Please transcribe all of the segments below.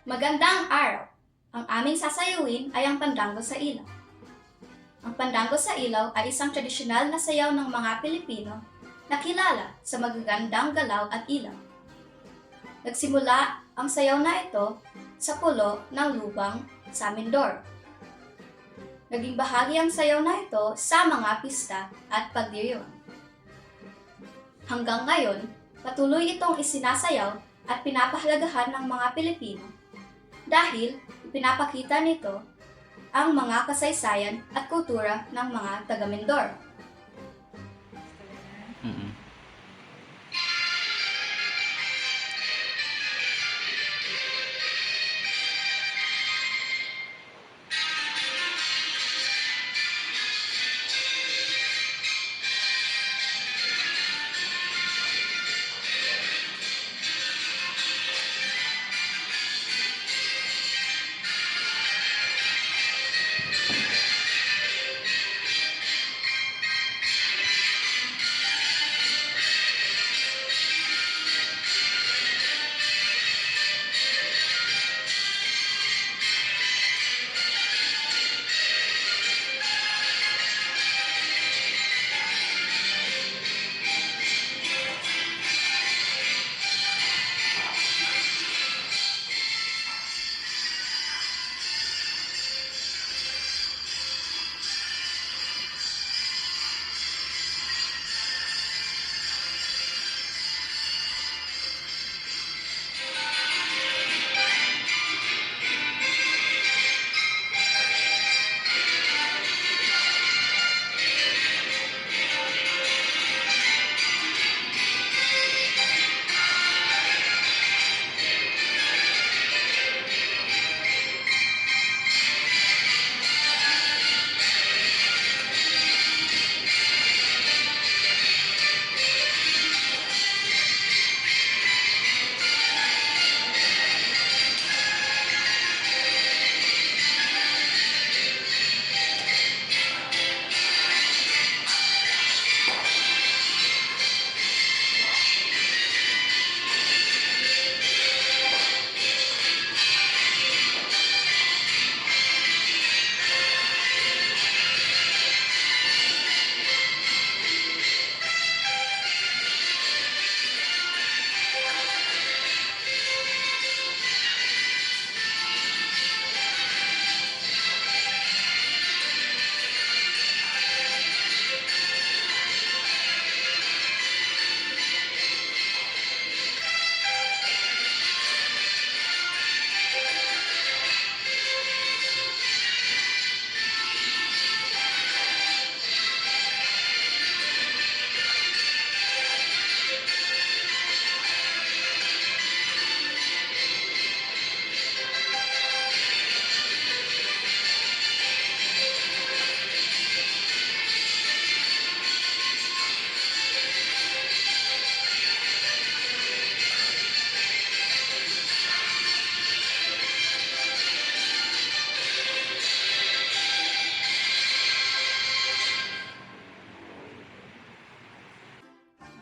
Magandang araw! Ang aming sasayawin ay ang Pandango sa Ilaw. Ang Pandango sa Ilaw ay isang tradisyonal na sayaw ng mga Pilipino na kilala sa magagandang galaw at ilaw. Nagsimula ang sayaw na ito sa pulo ng lubang sa Mindoro. Naging bahagi ang sayaw na ito sa mga pista at pagdiriwang. Hanggang ngayon, patuloy itong isinasayaw at pinapahalagahan ng mga Pilipino dahil ipinapakita nito ang mga kasaysayan at kultura ng mga taga-Mindoro.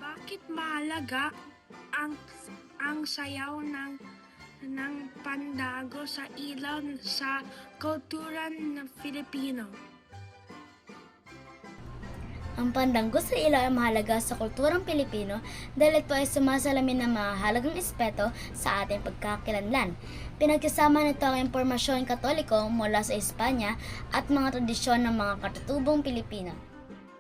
Bakit mahalaga ang sayaw ng pandago sa ilaw sa kultura ng Filipino? Ang pandango sa ilaw ay mahalaga sa kulturang Pilipino dahil ito ay sumasalamin ng mga halagang espeto sa ating pagkakakilanlan. Pinagsasama nito ang impormasyon katoliko mula sa Espanya at mga tradisyon ng mga katutubong Pilipino.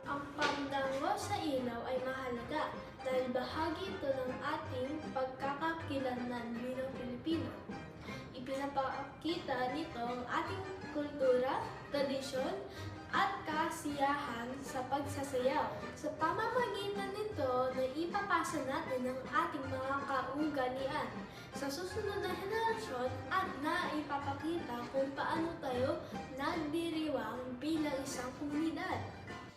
Ang pandango sa ilaw ay mahalaga dahil bahagi ito ng ating pagkakakilanlan bilang Pilipino. Ipinapakita nito ang ating kultura, tradisyon, at kasiyahan sa pagsasayaw. Sa pamamagitan nito, naipapasa natin ang ating mga kaugalian sa susunod na henerasyon at naipapakita kung paano tayo nagdiriwang bilang isang komunidad.